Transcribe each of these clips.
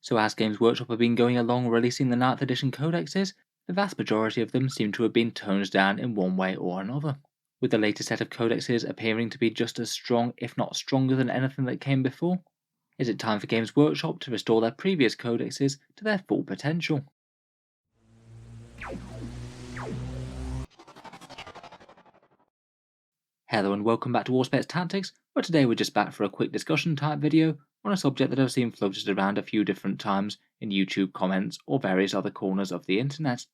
So as Games Workshop have been going along releasing the 9th edition codexes, the vast majority of them seem to have been toned down in one way or another, with the latest set of codexes appearing to be just as strong, if not stronger than anything that came before. Is it time for Games Workshop to restore their previous codexes to their full potential? Hello and welcome back to Auspex Tactics, where today we're just back for a quick discussion type video on a subject that I've seen floated around a few different times in YouTube comments or various other corners of the internet.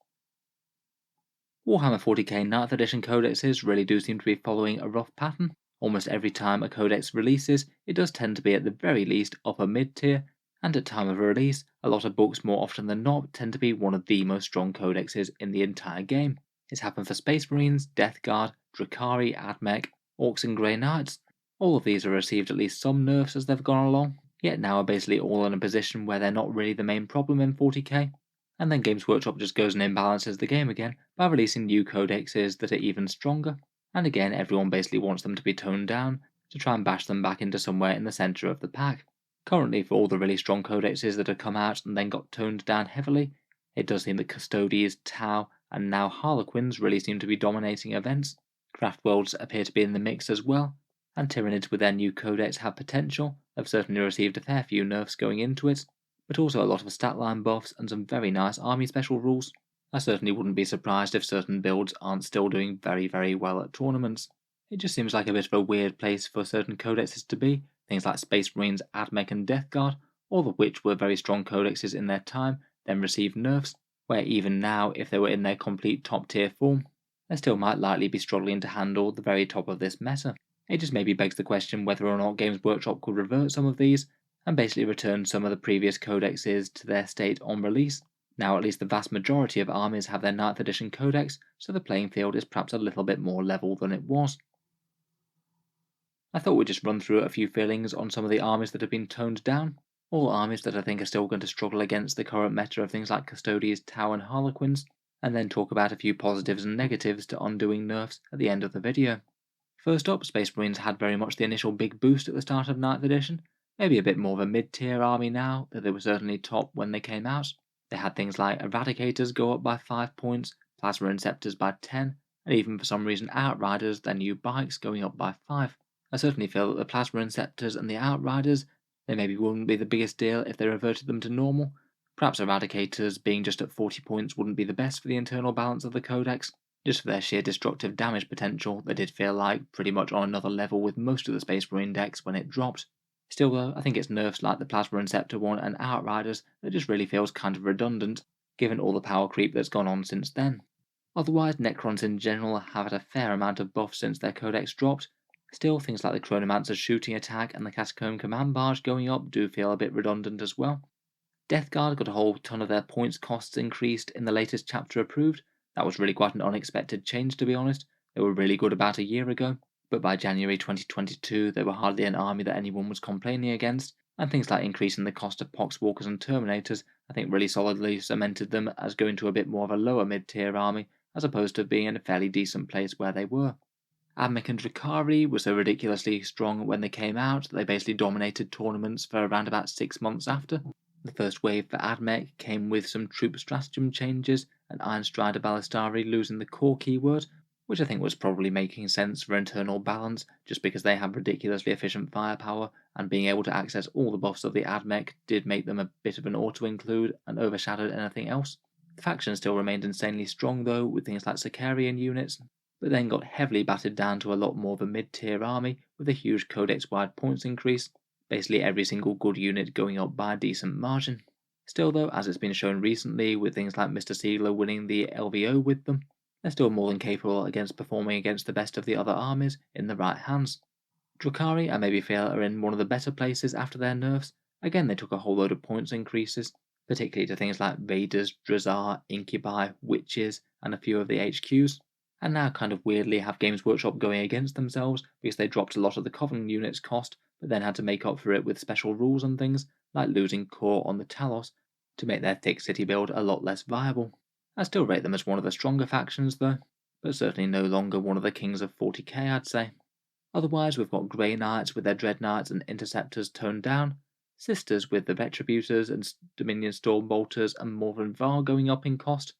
Warhammer 40K 9th edition codexes really do seem to be following a rough pattern. Almost every time a codex releases, it does tend to be at the very least upper mid tier, and at time of release, a lot of books more often than not tend to be one of the most strong codexes in the entire game. It's happened for Space Marines, Death Guard, Drukhari, Admech, Orcs and Grey Knights. All of these have received at least some nerfs as they've gone along, yet now are basically all in a position where they're not really the main problem in 40k, and then Games Workshop just goes and imbalances the game again by releasing new codexes that are even stronger, and again everyone basically wants them to be toned down to try and bash them back into somewhere in the centre of the pack. Currently, for all the really strong codexes that have come out and then got toned down heavily, it does seem that Custodies, Tau, and now Harlequins really seem to be dominating events. Craft Worlds appear to be in the mix as well, and Tyranids with their new codex have potential. They've certainly received a fair few nerfs going into it, but also a lot of stat line buffs and some very nice army special rules. I certainly wouldn't be surprised if certain builds aren't still doing very well at tournaments. It just seems like a bit of a weird place for certain codexes to be, things like Space Marines, Admech and Death Guard, all of which were very strong codexes in their time, then received nerfs, where even now, if they were in their complete top tier form, they still might likely be struggling to handle the very top of this meta. It just maybe begs the question whether or not Games Workshop could revert some of these, and basically return some of the previous codexes to their state on release. Now at least the vast majority of armies have their 9th edition codex, so the playing field is perhaps a little bit more level than it was. I thought we'd just run through a few feelings on some of the armies that have been toned down, all armies that I think are still going to struggle against the current meta of things like Custodies, Tau and Harlequins, and then talk about a few positives and negatives to undoing nerfs at the end of the video. First up, Space Marines had very much the initial big boost at the start of 9th edition, maybe a bit more of a mid-tier army now, though they were certainly top when they came out. They had things like Eradicators go up by 5 points, Plasma Inceptors by 10, and even for some reason Outriders, their new bikes, going up by 5. I certainly feel that the Plasma Inceptors and the Outriders, they maybe wouldn't be the biggest deal if they reverted them to normal. Perhaps Eradicators being just at 40 points wouldn't be the best for the internal balance of the codex. Just for their sheer destructive damage potential, they did feel like pretty much on another level with most of the Space Marine decks when it dropped. Still though, I think it's nerfs like the Plasma Inceptor one and Outriders that just really feels kind of redundant, given all the power creep that's gone on since then. Otherwise, Necrons in general have had a fair amount of buffs since their codex dropped. Still, things like the Chronomancer's shooting attack and the Catacomb Command Barge going up do feel a bit redundant as well. Death Guard got a whole ton of their points costs increased in the latest chapter approved. That was really quite an unexpected change, to be honest. They were really good about a year ago, but by January 2022 they were hardly an army that anyone was complaining against, and things like increasing the cost of Poxwalkers and Terminators I think really solidly cemented them as going to a bit more of a lower mid-tier army, as opposed to being in a fairly decent place where they were. Admech and Drukhari were so ridiculously strong when they came out that they basically dominated tournaments for around about 6 months after. The first wave for Admech came with some troop stratagem changes, and Iron Strider Ballistari losing the core keyword, which I think was probably making sense for internal balance, just because they have ridiculously efficient firepower, and being able to access all the buffs of the Admech did make them a bit of an auto-include and overshadowed anything else. The faction still remained insanely strong though, with things like Sicarian units, but then got heavily battered down to a lot more of a mid-tier army with a huge codex-wide points increase, basically every single good unit going up by a decent margin. Still though, as it's been shown recently with things like Mr. Siegler winning the LVO with them, they're still more than capable against performing against the best of the other armies in the right hands. Drukhari I maybe feel are in one of the better places after their nerfs. Again, they took a whole load of points increases, particularly to things like Raiders, Drazar, Incubi, Witches, and a few of the HQs, and now kind of weirdly have Games Workshop going against themselves because they dropped a lot of the Covenant units cost, but then had to make up for it with special rules and things, like losing core on the Talos, to make their thick city build a lot less viable. I still rate them as one of the stronger factions though, but certainly no longer one of the kings of 40k I'd say. Otherwise we've got Grey Knights with their Dread Knights and Interceptors toned down, sisters with the Retributors and Dominion Stormbolters and Morven Var going up in cost,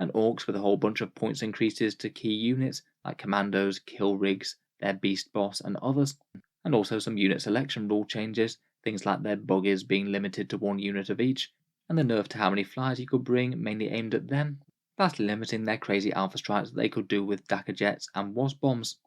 and orcs with a whole bunch of points increases to key units like commandos, kill rigs, their beast boss, and others, and also some unit selection rule changes, things like their buggies being limited to one unit of each, and the nerf to how many flyers you could bring, mainly aimed at them, vastly limiting their crazy alpha strikes that they could do with Dakka jets and wasp bombs.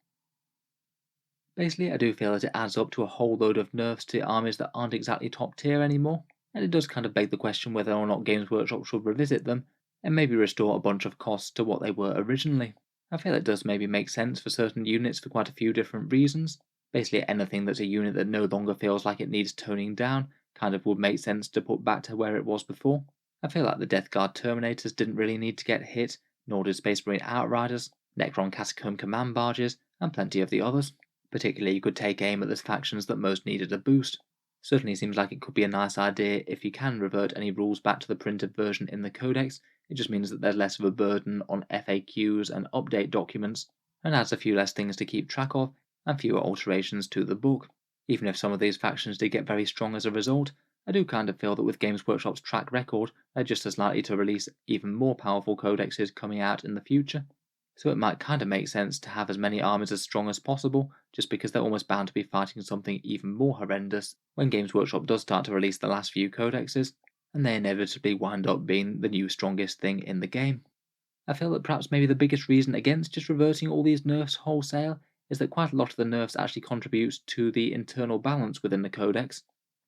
Basically, I do feel that it adds up to a whole load of nerfs to armies that aren't exactly top tier anymore, and it does kind of beg the question whether or not Games Workshop should revisit them and maybe restore a bunch of costs to what they were originally. I feel it does maybe make sense for certain units for quite a few different reasons. Basically, anything that's a unit that no longer feels like it needs toning down kind of would make sense to put back to where it was before. I feel like the Death Guard Terminators didn't really need to get hit, nor did Space Marine Outriders, Necron Catacomb Command Barges, and plenty of the others. Particularly, you could take aim at the factions that most needed a boost. Certainly seems like it could be a nice idea if you can revert any rules back to the printed version in the codex. It just means that there's less of a burden on FAQs and update documents, and adds a few less things to keep track of, and fewer alterations to the book. Even if some of these factions did get very strong as a result, I do kind of feel that with Games Workshop's track record, they're just as likely to release even more powerful codexes coming out in the future. So it might kind of make sense to have as many armies as strong as possible, just because they're almost bound to be fighting something even more horrendous when Games Workshop does start to release the last few codexes, and they inevitably wind up being the new strongest thing in the game. I feel that perhaps maybe the biggest reason against just reversing all these nerfs wholesale is that quite a lot of the nerfs actually contributes to the internal balance within the codex.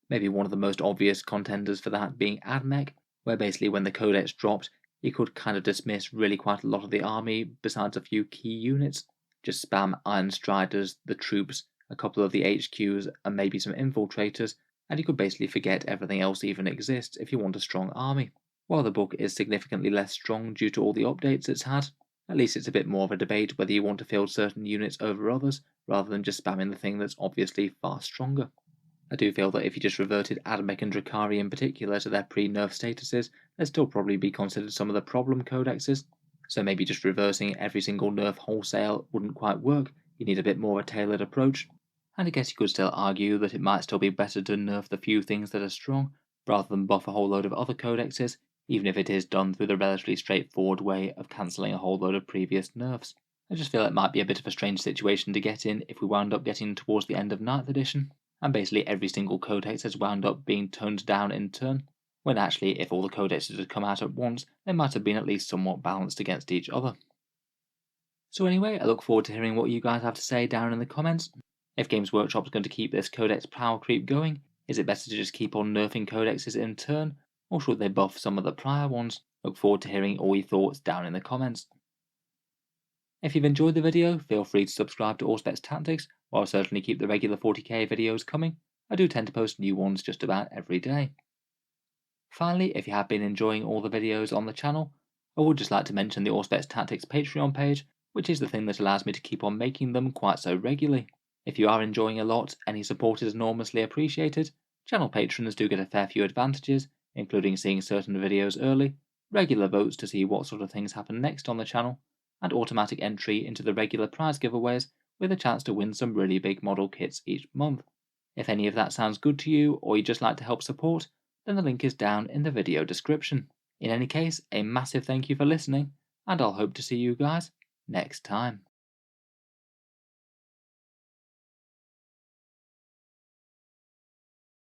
Maybe one of the most obvious contenders for that being AdMech, where basically when the codex dropped, you could kind of dismiss really quite a lot of the army besides a few key units. Just spam Iron Striders, the troops, a couple of the HQs, and maybe some infiltrators, and you could basically forget everything else even exists if you want a strong army. While the book is significantly less strong due to all the updates it's had, at least it's a bit more of a debate whether you want to field certain units over others, rather than just spamming the thing that's obviously far stronger. I do feel that if you just reverted AdMech and Drakari in particular to their pre-nerf statuses, they'd still probably be considered some of the problem codexes, so maybe just reversing every single nerf wholesale wouldn't quite work. You need a bit more of a tailored approach, and I guess you could still argue that it might still be better to nerf the few things that are strong, rather than buff a whole load of other codexes, even if it is done through the relatively straightforward way of cancelling a whole load of previous nerfs. I just feel it might be a bit of a strange situation to get in if we wound up getting towards the end of 9th edition, and basically every single codex has wound up being toned down in turn, when actually if all the codexes had come out at once, they might have been at least somewhat balanced against each other. So anyway, I look forward to hearing what you guys have to say down in the comments. If Games Workshop is going to keep this codex power creep going, is it better to just keep on nerfing codexes in turn, or should they buff some of the prior ones? Look forward to hearing all your thoughts down in the comments. If you've enjoyed the video, feel free to subscribe to Auspex Tactics, while I'll certainly keep the regular 40k videos coming. I do tend to post new ones just about every day. Finally, if you have been enjoying all the videos on the channel, I would just like to mention the Auspex Tactics Patreon page, which is the thing that allows me to keep on making them quite so regularly. If you are enjoying a lot, any support is enormously appreciated. Channel patrons do get a fair few advantages, including seeing certain videos early, regular votes to see what sort of things happen next on the channel, and automatic entry into the regular prize giveaways with a chance to win some really big model kits each month. If any of that sounds good to you, or you'd just like to help support, then the link is down in the video description. In any case, a massive thank you for listening, and I'll hope to see you guys next time.